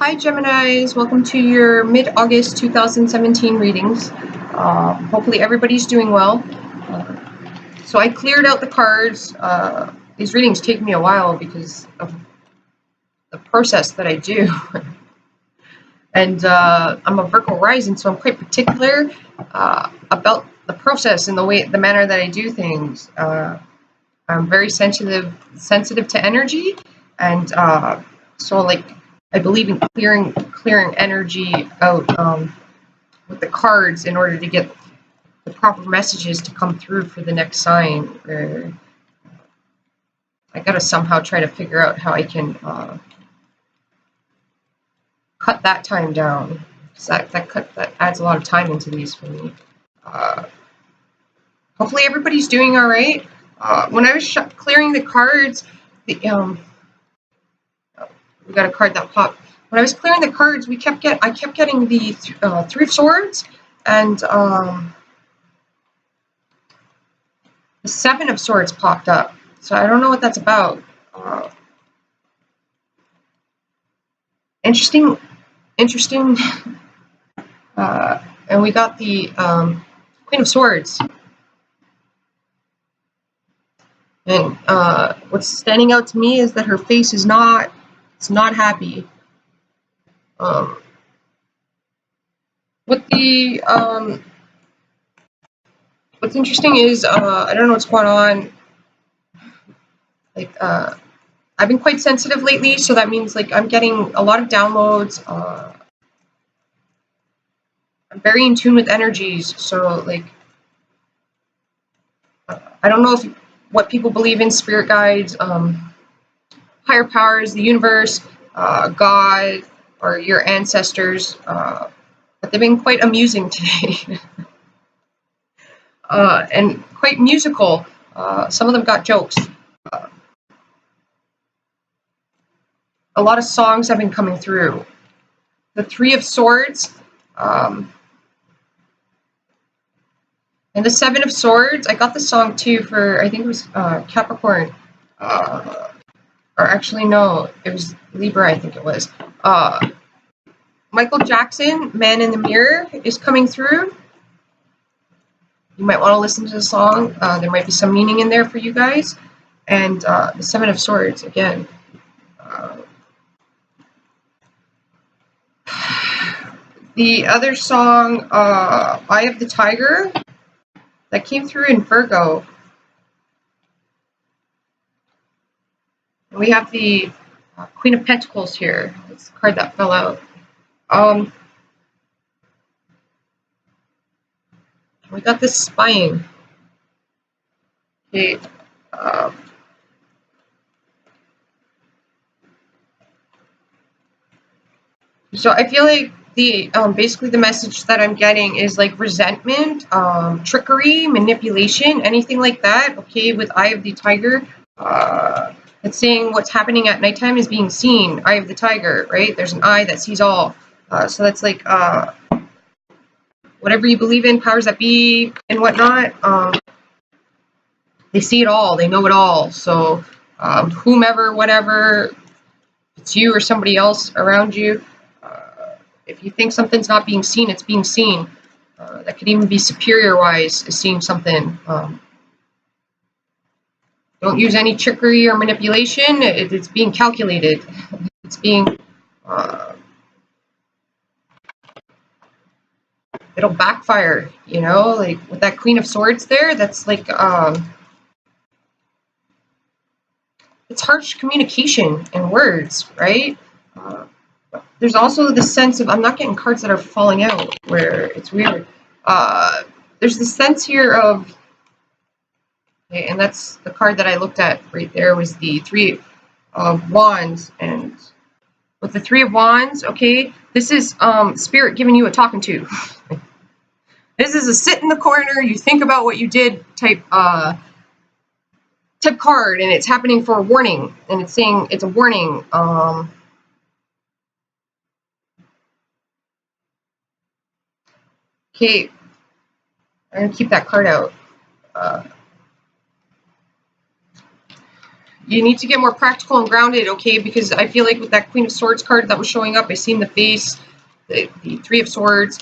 Hi Geminis, welcome to your mid-August 2017 readings. Hopefully everybody's doing well. So I cleared out the cards. These readings take me a while because of the process that I do. And I'm a Virgo rising, so I'm quite particular about the process and the manner that I do things. I'm very sensitive to energy, and so like I believe in clearing energy out with the cards in order to get the proper messages to come through for the next sign. I gotta somehow try to figure out how I can cut that time down, because that adds a lot of time into these for me. Hopefully everybody's doing all right. When I was clearing the cards, we got a card that popped. When I was clearing the cards, I kept getting the Three of Swords and the Seven of Swords popped up. So I don't know what that's about. Interesting. And we got the Queen of Swords. And what's standing out to me is that her face is not happy. What's interesting is I don't know what's going on. Like I've been quite sensitive lately, so that means like I'm getting a lot of downloads. I'm very in tune with energies, so like I don't know what people believe in, spirit guides, higher powers, the universe, God, or your ancestors, but they've been quite amusing today. And quite musical. Some of them got jokes. A lot of songs have been coming through. The Three of Swords and the Seven of Swords. I got the song too for, I think it was Capricorn. Or actually, no, it was Libra, I think it was. Michael Jackson, Man in the Mirror, is coming through. You might want to listen to the song. There might be some meaning in there for you guys. And the Seven of Swords, again. The other song, Eye of the Tiger, that came through in Virgo. And we have the Queen of Pentacles here. It's the card that fell out. We got this spying. Okay. So I feel like the basically the message that I'm getting is like resentment, trickery, manipulation, anything like that. Okay, with Eye of the Tiger, it's saying what's happening at nighttime is being seen. Eye of the Tiger, right? There's an eye that sees all. So that's like whatever you believe in, powers that be and whatnot. They see it all. They know it all. So whomever, whatever, it's you or somebody else around you. If you think something's not being seen, it's being seen. That could even be superior-wise, is seeing something. Don't use any trickery or manipulation. It's being calculated. It's being... it'll backfire, you know? Like, with that Queen of Swords there, that's like... it's harsh communication and words, right? There's also the sense of, I'm not getting cards that are falling out, where it's weird. There's the sense here of, okay, and that's the card that I looked at right there was the Three of Wands. And with the Three of Wands, okay, this is Spirit giving you a talking to. This is a sit in the corner, you think about what you did type card, and it's happening for a warning, and it's saying it's a warning. Okay, I'm gonna keep that card out. you need to get more practical and grounded, okay? Because I feel like with that Queen of Swords card that was showing up, I seen the face, the Three of Swords,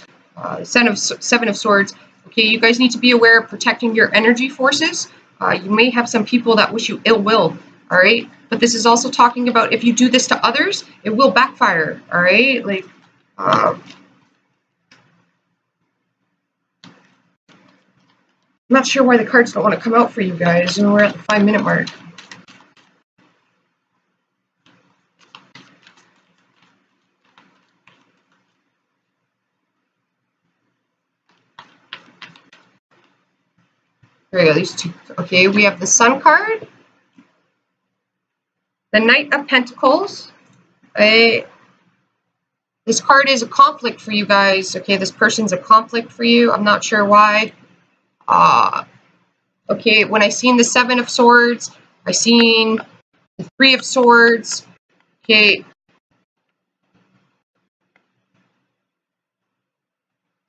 Seven of Swords. Okay, you guys need to be aware of protecting your energy forces. You may have some people that wish you ill will, all right? But this is also talking about if you do this to others, it will backfire, all right? Like, I'm not sure why the cards don't want to come out for you guys, and we're at the 5-minute mark. There you go, these two. Okay, we have the Sun card, the Knight of Pentacles. This card is a conflict for you guys. Okay, this person's a conflict for you. I'm not sure why. Okay, when I seen the Seven of Swords, I seen the Three of Swords. Okay.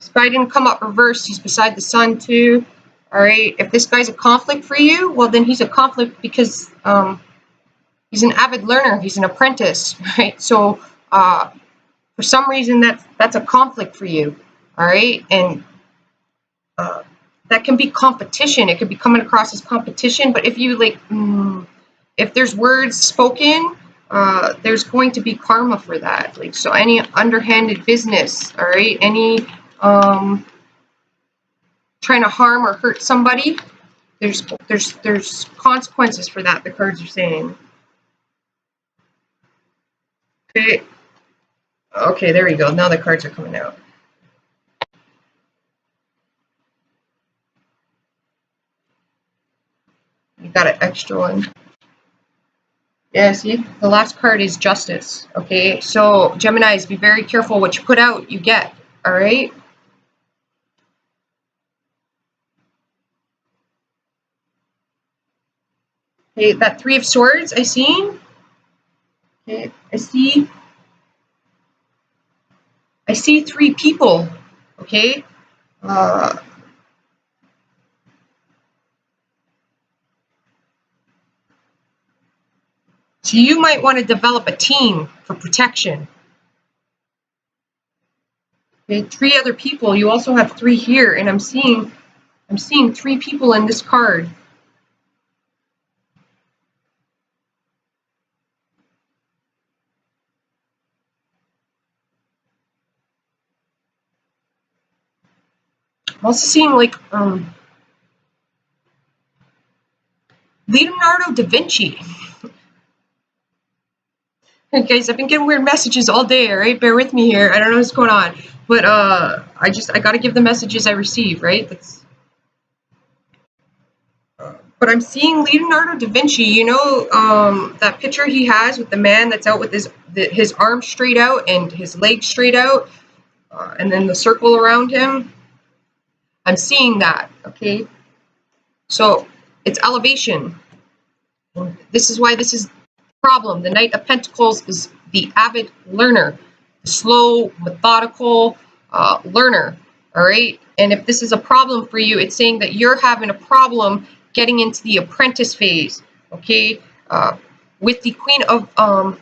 This guy didn't come up reversed. He's beside the Sun too. All right. If this guy's a conflict for you, well, then he's a conflict because he's an avid learner. He's an apprentice, right? So for some reason, that's a conflict for you. All right. And that can be competition. It could be coming across as competition. But if you like, if there's words spoken, there's going to be karma for that. Like, so any underhanded business, all right, any trying to harm or hurt somebody, there's consequences for that, the cards are saying. Okay, there we go. Now the cards are coming out. You got an extra one. Yeah, see, the last card is Justice. Okay, so Geminis, be very careful what you put out, you get. All right. Okay, that Three of Swords I seen. Okay, I see three people. Okay. So you might want to develop a team for protection. Okay, 3 other people. You also have 3 here, and I'm seeing 3 people in this card. I'm also seeing like Leonardo da Vinci. Hey guys, I've been getting weird messages all day, alright? Bear with me here. I don't know what's going on. But I gotta give the messages I receive, right? But I'm seeing Leonardo da Vinci, you know, that picture he has with the man that's out with his arms straight out and his legs straight out, and then the circle around him. I'm seeing that, okay? So it's elevation. And this is why this is the problem. The Knight of Pentacles is the avid learner, the slow, methodical learner, all right? And if this is a problem for you, it's saying that you're having a problem getting into the apprentice phase, okay? With the Queen of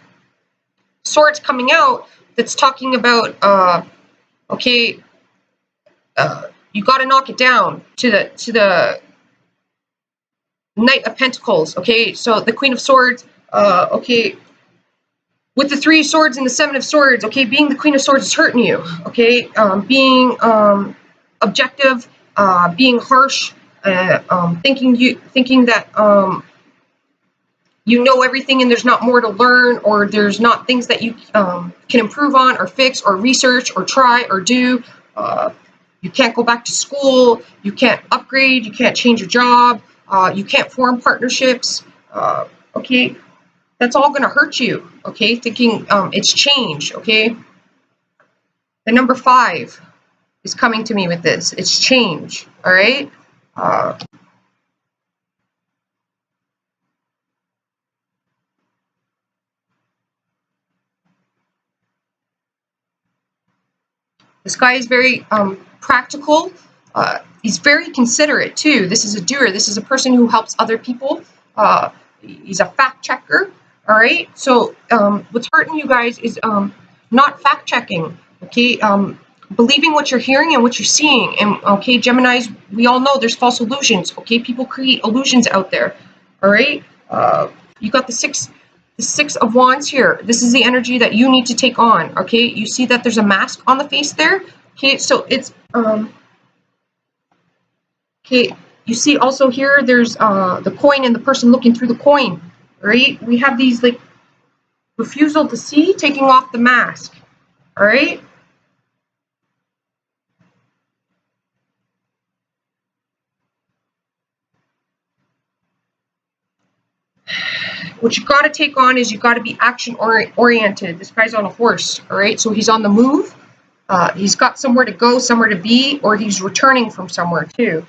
Swords coming out, that's talking about, okay, you got to knock it down to the Knight of Pentacles, okay? So the Queen of Swords, okay, with the 3 of Swords and the 7 of Swords, okay, being the Queen of Swords is hurting you, okay? Being objective, being harsh, thinking that you know everything and there's not more to learn, or there's not things that you can improve on or fix or research or try or do. You can't go back to school, you can't upgrade, you can't change your job, you can't form partnerships, okay? That's all going to hurt you, okay? Thinking it's change, okay? The number 5 is coming to me with this. It's change, all right? This guy is very practical. He's very considerate too. This is a doer. This is a person who helps other people. He's a fact checker. All right. So what's hurting you guys is not fact checking. Okay. Believing what you're hearing and what you're seeing. And okay, Geminis, we all know there's false illusions. Okay, people create illusions out there. All right. You got the six of wands here. This is the energy that you need to take on. Okay, you see that there's a mask on the face there. Okay, so it's okay, you see also here there's the coin and the person looking through the coin. Right, we have these like refusal to see, taking off the mask. All right. What you got to take on is you got to be action oriented. This guy's on a horse, all right? So he's on the move. He's got somewhere to go, somewhere to be, or he's returning from somewhere too.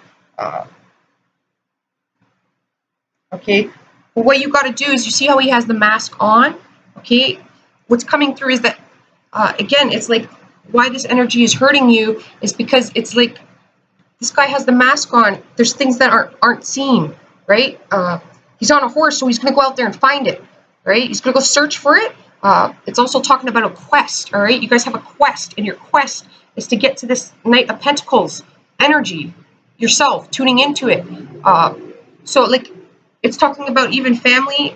Okay. But what you got to do is you see how he has the mask on, okay? What's coming through is that, again, it's like why this energy is hurting you is because it's like this guy has the mask on. There's things that aren't seen, right? He's on a horse, so he's going to go out there and find it, right? He's going to go search for it. It's also talking about a quest, all right? You guys have a quest, and your quest is to get to this Knight of Pentacles energy yourself, tuning into it. So, like, it's talking about even family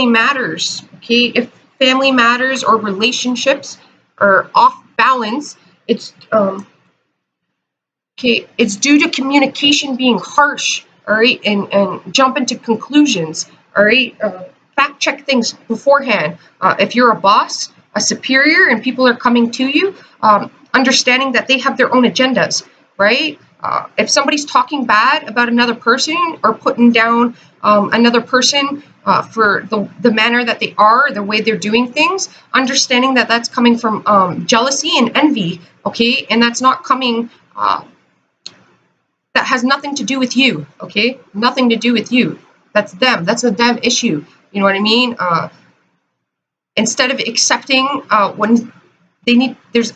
matters, okay? If family matters or relationships are off balance, it's okay. It's due to communication being harsh. All right, and jump into conclusions. All right, fact check things beforehand. If you're a boss, a superior, and people are coming to you, understanding that they have their own agendas, right? If somebody's talking bad about another person or putting down another person for the manner that they are, the way they're doing things, understanding that that's coming from jealousy and envy, okay, and that's not coming. That has nothing to do with you, okay? Nothing to do with you. That's them. That's a them issue. You know what I mean? Instead of accepting when they need to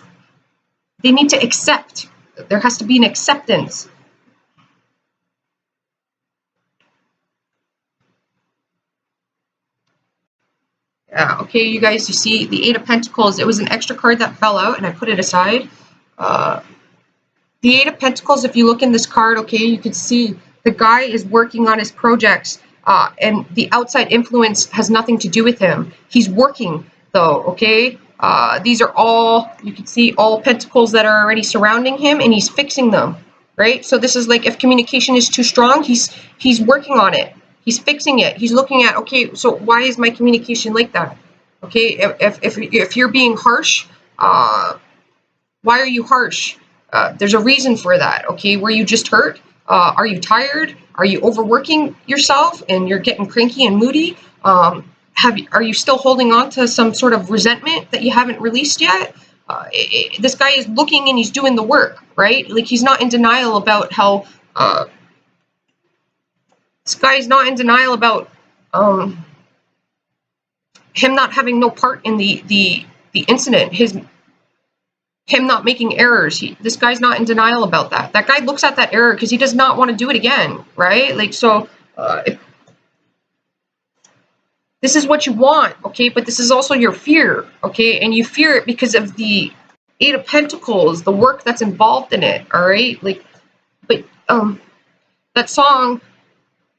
accept. There has to be an acceptance. Okay, you guys, you see the Eight of Pentacles. It was an extra card that fell out, and I put it aside. The Eight of Pentacles, if you look in this card, okay, you can see the guy is working on his projects, and the outside influence has nothing to do with him. He's working, though, okay? These are all, you can see all pentacles that are already surrounding him, and he's fixing them, right? So this is like if communication is too strong, he's working on it. He's fixing it. He's looking at, okay, so why is my communication like that? Okay, if you're being harsh, why are you harsh? There's a reason for that, okay? Were you just hurt? Are you tired? Are you overworking yourself and you're getting cranky and moody? Are you still holding on to some sort of resentment that you haven't released yet? This guy is looking and he's doing the work, right? Like he's not in denial about how. This guy is not in denial about him not having no part in the incident. Him not making errors. This guy's not in denial about that. That guy looks at that error because he does not want to do it again, right? Like, so this is what you want, okay? But this is also your fear, okay? And you fear it because of the Eight of Pentacles, the work that's involved in it, all right? Like, but that song,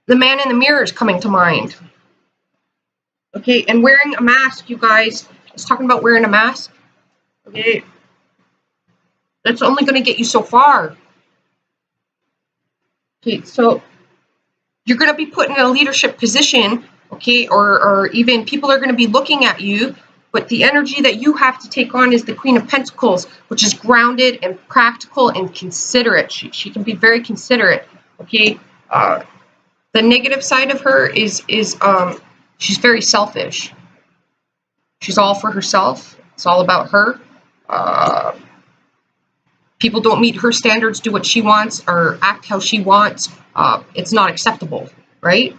The Man in the Mirror, is coming to mind. Okay, and wearing a mask, you guys. I was talking about wearing a mask. Okay. That's only going to get you so far. Okay, so you're going to be put in a leadership position, okay, or even people are going to be looking at you, but the energy that you have to take on is the Queen of Pentacles, which is grounded and practical and considerate. She can be very considerate, okay. The negative side of her is she's very selfish. She's all for herself. It's all about her. People don't meet her standards, do what she wants, or act how she wants. It's not acceptable, right?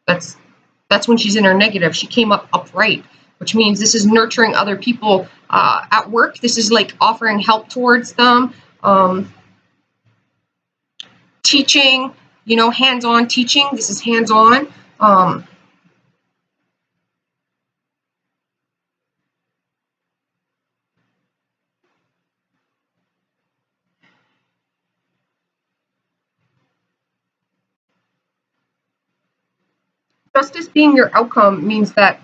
That's when she's in her negative. She came up upright, which means this is nurturing other people at work. This is like offering help towards them, teaching, you know, hands-on teaching. This is hands-on. Justice being your outcome means that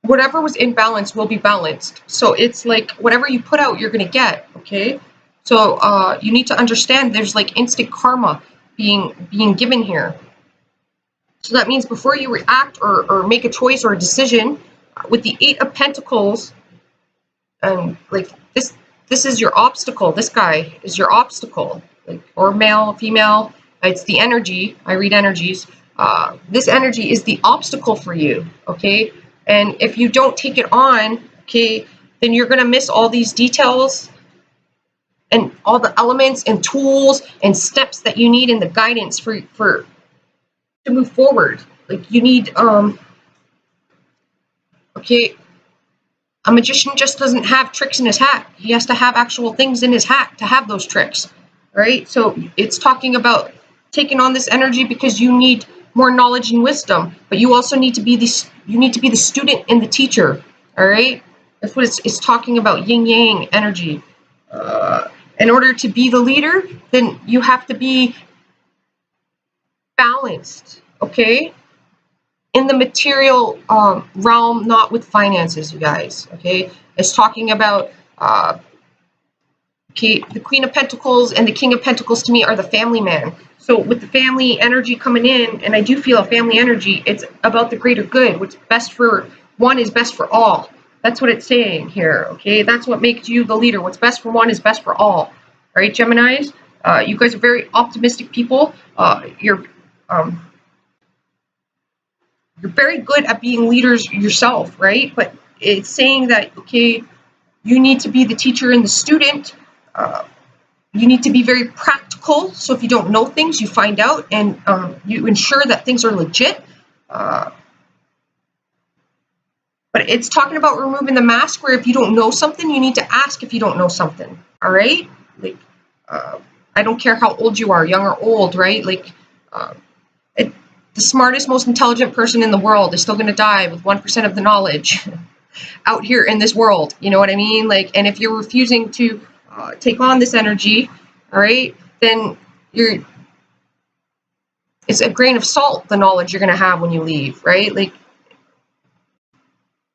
whatever was in balance will be balanced. So it's like whatever you put out, you're going to get. Okay. So you need to understand there's like instant karma being given here. So that means before you react or make a choice or a decision, with the Eight of Pentacles, and like this is your obstacle. This guy is your obstacle, like, or male, female. It's the energy. I read energies. This energy is the obstacle for you. Okay. And if you don't take it on, okay, then you're going to miss all these details and all the elements and tools and steps that you need in the guidance for to move forward. Like you need, okay, a magician just doesn't have tricks in his hat. He has to have actual things in his hat to have those tricks, right? So it's talking about taking on this energy because you need more knowledge and wisdom, but you also need to be the student and the teacher. All right, that's what it's talking about. Yin yang energy. In order to be the leader, then you have to be balanced. Okay, in the material realm, not with finances, you guys. Okay, it's talking about okay, the Queen of Pentacles and the King of Pentacles to me are the family man. So with the family energy coming in, and I do feel a family energy, it's about the greater good. What's best for one is best for all. That's what it's saying here, okay? That's what makes you the leader. What's best for one is best for all. All right, Geminis? You guys are very optimistic people. You're very good at being leaders yourself, right? But it's saying that, okay, you need to be the teacher and the student. You need to be very practical. So if you don't know things, you find out and you ensure that things are legit. But it's talking about removing the mask where if you don't know something, you need to ask if you don't know something. All right? Like, I don't care how old you are, young or old, right? Like, the smartest, most intelligent person in the world is still going to die with 1% of the knowledge out here in this world. You know what I mean? Like, and if you're refusing to take on this energy, all right, then it's a grain of salt, the knowledge you're going to have when you leave, right? Like,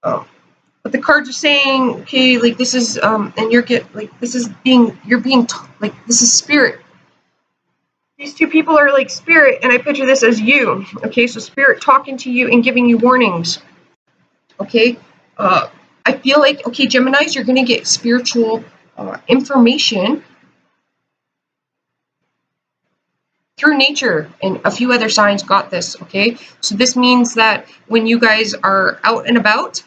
but the cards are saying, okay, like this is, and you're like, this is spirit. These two people are like spirit, and I picture this as you, okay? So spirit talking to you and giving you warnings, okay? I feel like, okay, Geminis, you're going to get spiritual information through nature, and a few other signs got this, okay? So this means that when you guys are out and about,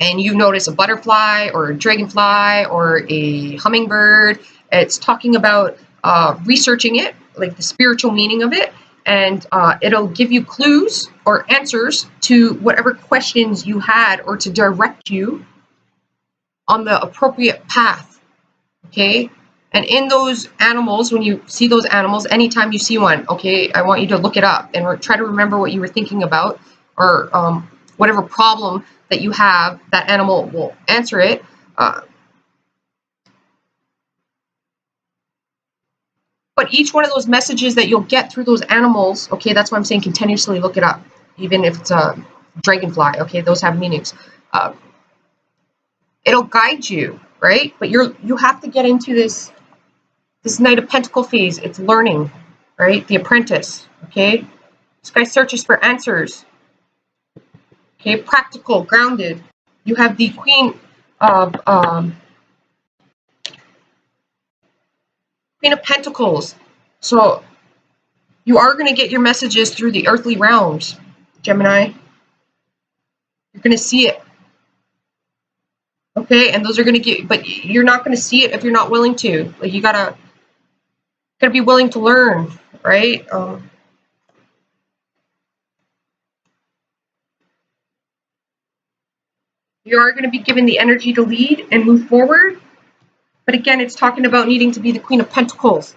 and you notice a butterfly or a dragonfly or a hummingbird, it's talking about researching it, like the spiritual meaning of it, and it'll give you clues or answers to whatever questions you had or to direct you on the appropriate path, okay? And in those animals, when you see those animals, anytime you see one, okay, I want you to look it up and try to remember what you were thinking about, or whatever problem that you have, that animal will answer it. But each one of those messages that you'll get through those animals, okay, that's why I'm saying continuously look it up, even if it's a dragonfly, okay, those have meanings. It'll guide you, right? But you have to get into this Knight of Pentacle phase. It's learning, right? The apprentice, okay? This guy searches for answers, okay? Practical, grounded. You have the Queen of Pentacles. So you are going to get your messages through the earthly realms, Gemini. You're going to see it. Okay, and those are going to get, but you're not going to see it if you're not willing to. Like, you gotta be willing to learn, right? You are going to be given the energy to lead and move forward. But again, it's talking about needing to be the Queen of Pentacles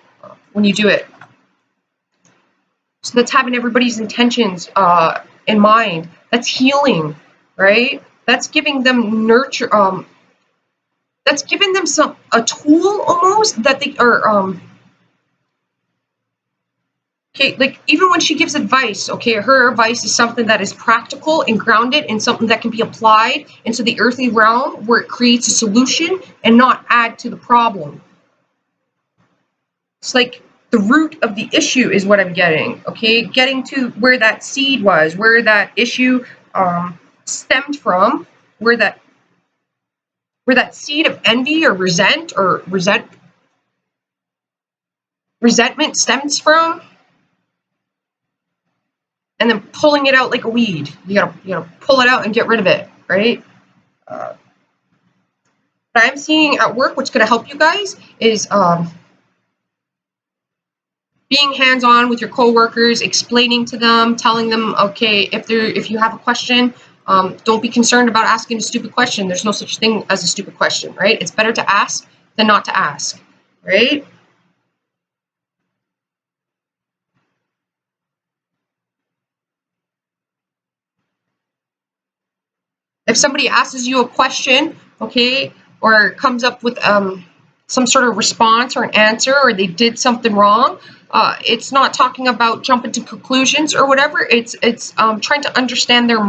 when you do it. So that's having everybody's intentions in mind. That's healing, right? That's giving them nurture. That's giving them a tool almost that they are. Okay, like even when she gives advice, okay, her advice is something that is practical and grounded and something that can be applied into the earthly realm where it creates a solution and not add to the problem. It's like the root of the issue is what I'm getting, okay? Getting to where that seed was, where that issue stemmed from, where that seed of envy or resentment stems from, and then pulling it out like a weed. You gotta pull it out and get rid of it, right? What I'm seeing at work, what's gonna help you guys, is being hands-on with your coworkers, explaining to them, telling them, okay, if you have a question, don't be concerned about asking a stupid question. There's no such thing as a stupid question, right? It's better to ask than not to ask, right? If somebody asks you a question, okay, or comes up with some sort of response or an answer, or they did something wrong, it's not talking about jumping to conclusions or whatever. It's trying to understand their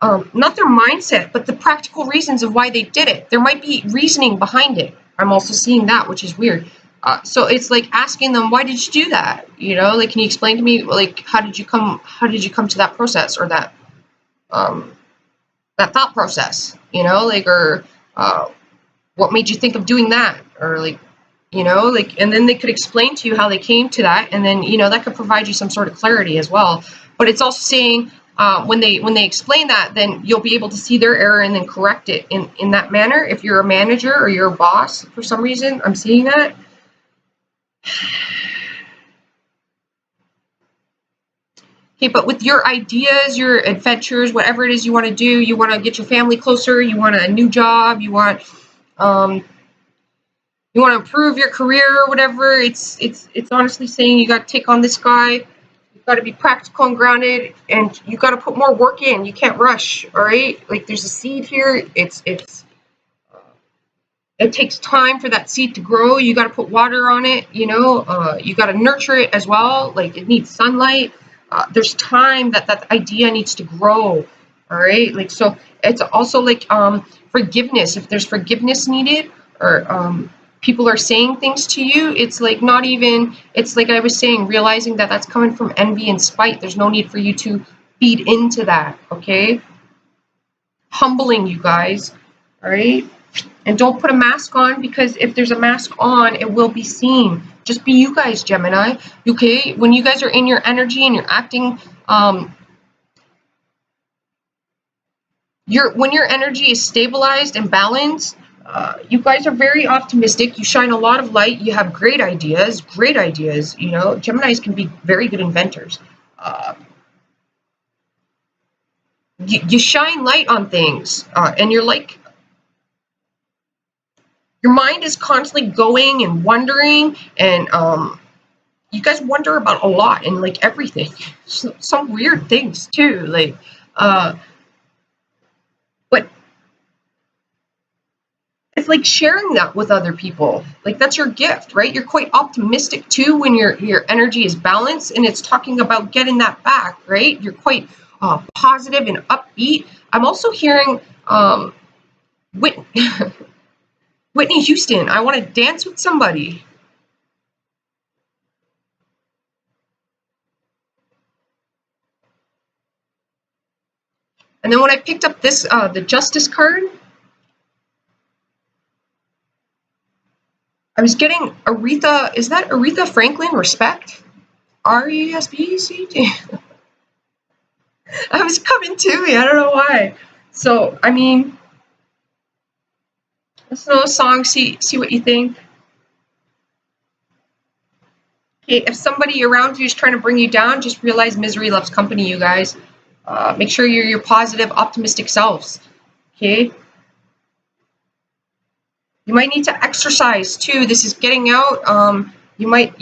not their mindset, but the practical reasons of why they did it. There might be reasoning behind it. I'm also seeing that, which is weird. So it's like asking them, why did you do that? You know, like, can you explain to me, like, how did you come to that process, or that thought process, you know, like, or what made you think of doing that, or like, you know, like, and then they could explain to you how they came to that, and then, you know, that could provide you some sort of clarity as well. But it's also saying when they explain that, then you'll be able to see their error and then correct it in that manner. If you're a manager or you're a boss, for some reason, I'm seeing that. Okay, but with your ideas, your adventures, whatever it is you want to do, you want to get your family closer, you want a new job, you want to improve your career or whatever. It's honestly saying you got to take on this guy. You've got to be practical and grounded, and you got to put more work in. You can't rush. All right, like, there's a seed here. It takes time for that seed to grow. You got to put water on it. You know, you got to nurture it as well. Like, it needs sunlight. There's time that idea needs to grow. All right, like, so it's also like forgiveness. If there's forgiveness needed, or people are saying things to you, it's like not even, it's like I was saying, realizing that that's coming from envy and spite. There's no need for you to feed into that, okay? Humbling, you guys, all right? And don't put a mask on, because if there's a mask on, it will be seen. Just be you guys, Gemini, okay? When you guys are in your energy and you're acting, when your energy is stabilized and balanced, you guys are very optimistic. You shine a lot of light. You have great ideas. You know, Geminis can be very good inventors. You shine light on things, and you're like, your mind is constantly going and wondering, and you guys wonder about a lot and like everything. Some weird things too, like, but it's like sharing that with other people. Like, that's your gift, right? You're quite optimistic too when your energy is balanced, and it's talking about getting that back, right? You're quite positive and upbeat. I'm also hearing Whitney Houston, I want to dance with somebody. And then when I picked up this, the Justice card, I was getting Aretha. Is that Aretha Franklin? Respect? RESPECT? I was coming to me. I don't know why. So, I mean, listen to those songs. See what you think. Okay, if somebody around you is trying to bring you down, just realize misery loves company, you guys. Make sure you're your positive, optimistic selves. Okay? You might need to exercise too. This is getting out. You might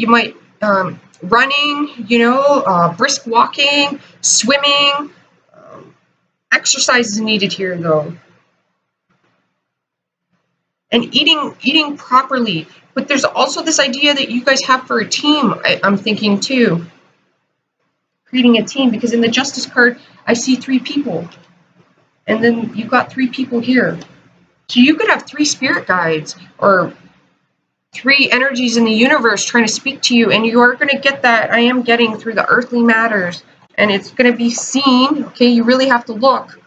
running, you know, brisk walking, swimming. Exercise is needed here, though. And eating properly. But there's also this idea that you guys have for a team, I'm thinking, too. Creating a team, because in the Justice card, I see 3 people. And then you've got 3 people here. So you could have 3 spirit guides or 3 energies in the universe trying to speak to you, and you are going to get that. I am getting through the earthly matters, and it's going to be seen. Okay, you really have to look.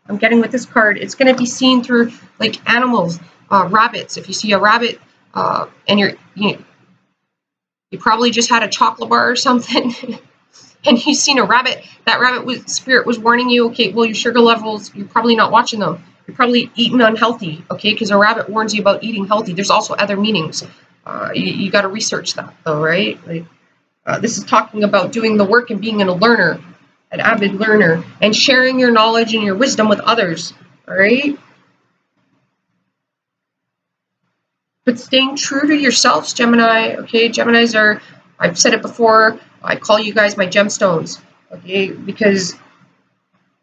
I'm getting with this card. It's going to be seen through like animals, rabbits. If you see a rabbit, and you probably just had a chocolate bar or something, and you've seen a rabbit. That spirit was warning you. Okay, well your sugar levels, you're probably not watching them. You're probably eating unhealthy, okay? Because a rabbit warns you about eating healthy. There's also other meanings. You got to research that, though, right? Like, this is talking about doing the work and being a learner, an avid learner, and sharing your knowledge and your wisdom with others, all right? But staying true to yourselves, Gemini, okay? Geminis are, I've said it before, I call you guys my gemstones, okay? Because,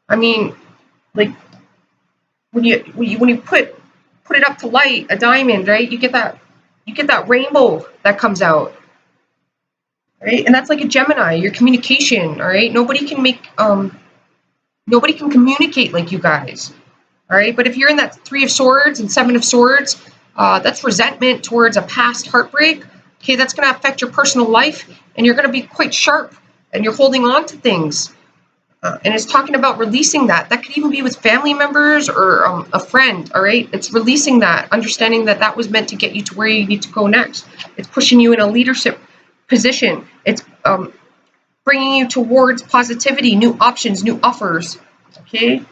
I mean, like, when you put it up to light, a diamond, right? You get that rainbow that comes out, right? And that's like a Gemini, your communication, all right? Nobody can communicate like you guys, all right? But if you're in that 3 of Swords and 7 of Swords, that's resentment towards a past heartbreak. Okay, that's going to affect your personal life, and you're going to be quite sharp, and you're holding on to things. And it's talking about releasing that. That could even be with family members or a friend, all right? It's releasing that, understanding that that was meant to get you to where you need to go next. It's pushing you in a leadership position. It's bringing you towards positivity, new options, new offers, okay?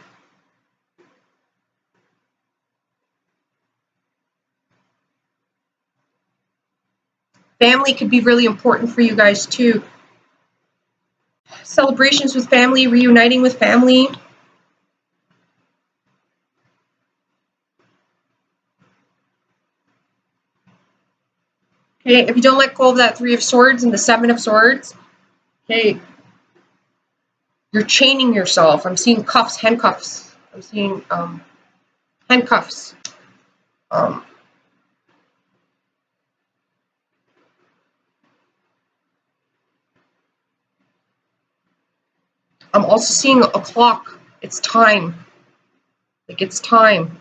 Family could be really important for you guys, too. Celebrations with family, reuniting with family. Okay, if you don't let go of that 3 of Swords and the 7 of Swords, okay, you're chaining yourself. I'm seeing cuffs, handcuffs. I'm seeing handcuffs. I'm also seeing a clock. It's time. Like, it's time.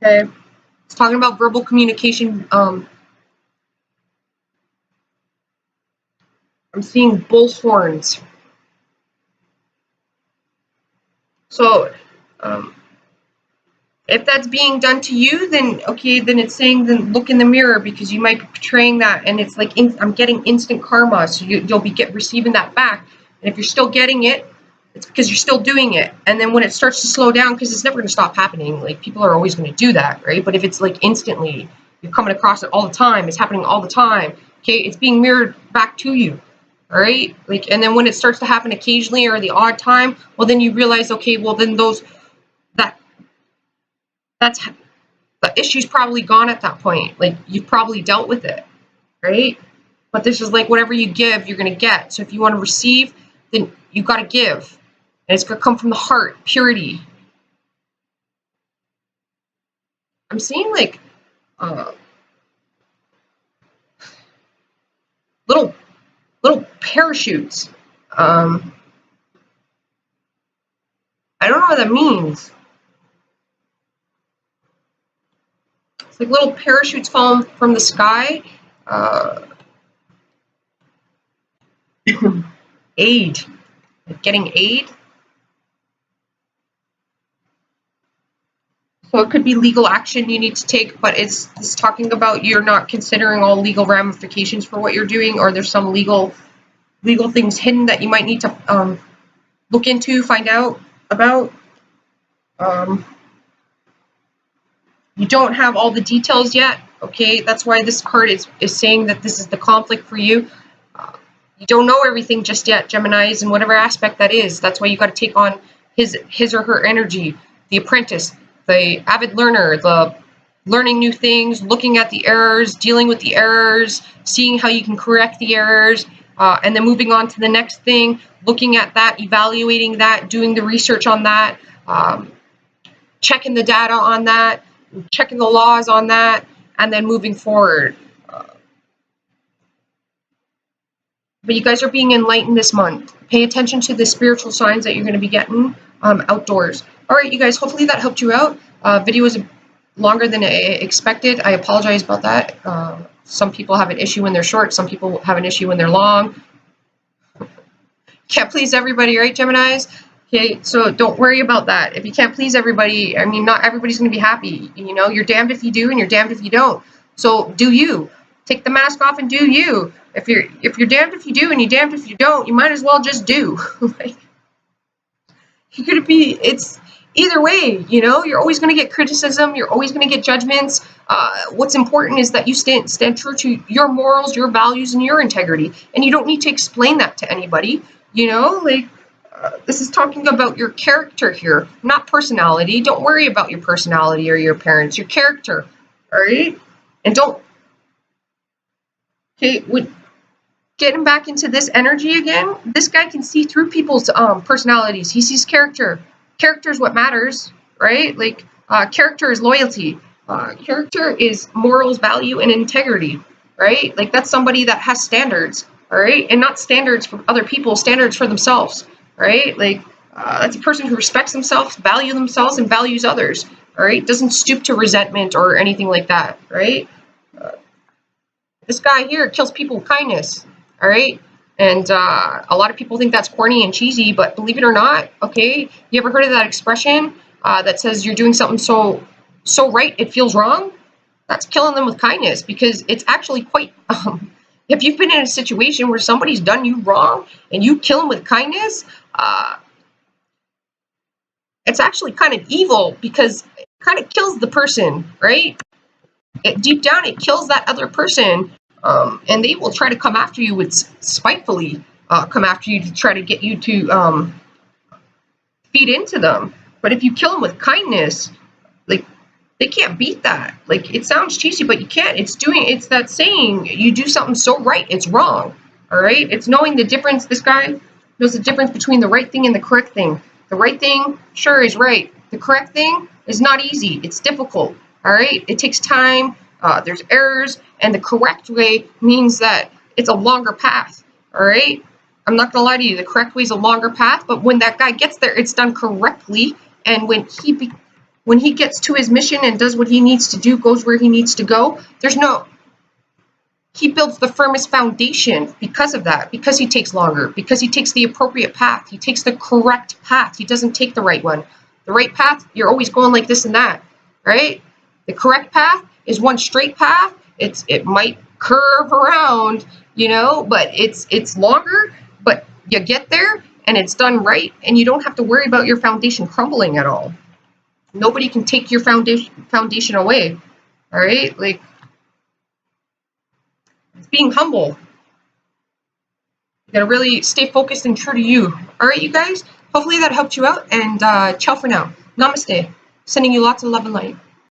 Okay. It's talking about verbal communication. I'm seeing bull horns. So, if that's being done to you, then okay, then it's saying, then look in the mirror, because you might be portraying that, and it's like I'm getting instant karma, so you'll be receiving that back. And if you're still getting it, it's because you're still doing it. And then when it starts to slow down, because it's never going to stop happening, like people are always going to do that, right? But if it's like instantly, you're coming across it all the time, it's happening all the time, okay, it's being mirrored back to you, all right? Like, and then when it starts to happen occasionally or the odd time, well, then you realize, okay, well, then that's the issue's probably gone at that point. Like, you've probably dealt with it, right? But this is like, whatever you give, you're going to get. So if you want to receive, then you got to give. And it's going to come from the heart, purity. I'm seeing like little parachutes. I don't know what that means. It's like little parachutes falling from the sky. Aid. Like getting aid. So it could be legal action you need to take, but it's talking about you're not considering all legal ramifications for what you're doing, or there's some legal things hidden that you might need to look into, find out about. You don't have all the details yet, okay? That's why this card is saying that this is the conflict for you. You don't know everything just yet, Geminis, in whatever aspect that is. That's why you got to take on his or her energy, the apprentice, the avid learner, the learning new things, looking at the errors, dealing with the errors, seeing how you can correct the errors, and then moving on to the next thing, looking at that, evaluating that, doing the research on that, checking the data on that, checking the laws on that, and then moving forward. But you guys are being enlightened this month. Pay attention to the spiritual signs that you're going to be getting outdoors. All right, you guys, hopefully that helped you out. Video is longer than I expected. I apologize about that. Some people have an issue when they're short. Some people have an issue when they're long. Can't please everybody, right, Geminis? Okay, so don't worry about that. If you can't please everybody, I mean, not everybody's going to be happy. You know, you're damned if you do and you're damned if you don't. So do you. Take the mask off and do you. If you're damned if you do and you're damned if you don't, you might as well just do. Like, you're going to be, it's either way, you know, you're always going to get criticism. You're always going to get judgments. What's important is that you stand true to your morals, your values, and your integrity. And you don't need to explain that to anybody. You know, like, this is talking about your character here, not personality. Don't worry about your personality or your appearance, your character, all right? And don't, okay, getting back into this energy again, this guy can see through people's personalities. He sees character. Character is what matters, right? Like, character is loyalty. Character is morals, value, and integrity, right? Like, that's somebody that has standards, all right? And not standards for other people, standards for themselves, right? Like, that's a person who respects themselves, values themselves, and values others, all right? Doesn't stoop to resentment or anything like that, right? This guy here kills people with kindness, all right? And a lot of people think that's corny and cheesy, but believe it or not, okay, you ever heard of that expression that says you're doing something so right it feels wrong? That's killing them with kindness, because it's actually quite, if you've been in a situation where somebody's done you wrong and you kill them with kindness, it's actually kind of evil, because it kind of kills the person, right? Deep down, it kills that other person, and they will try to come after you with spitefully, come after you to try to get you to feed into them. But if you kill them with kindness, like, they can't beat that. Like, it sounds cheesy, but you can't. It's that saying, you do something so right, it's wrong. All right? It's knowing the difference. This guy knows the difference between the right thing and the correct thing. The right thing, sure, is right. The correct thing is not easy. It's difficult. All right? It takes time. There's errors. And the correct way means that it's a longer path. All right? I'm not going to lie to you. The correct way is a longer path. But when that guy gets there, it's done correctly. And when he gets to his mission and does what he needs to do, goes where he needs to go, he builds the firmest foundation because of that, because he takes longer, because he takes the appropriate path. He takes the correct path. He doesn't take the right one. The right path, you're always going like this and that, right? The correct path is one straight path. It might curve around, you know, but it's longer, but you get there and it's done right, and you don't have to worry about your foundation crumbling at all. Nobody can take your foundation away, all right? Like, it's being humble. You gotta really stay focused and true to you. All right, you guys? Hopefully that helped you out, and ciao for now. Namaste. Sending you lots of love and light.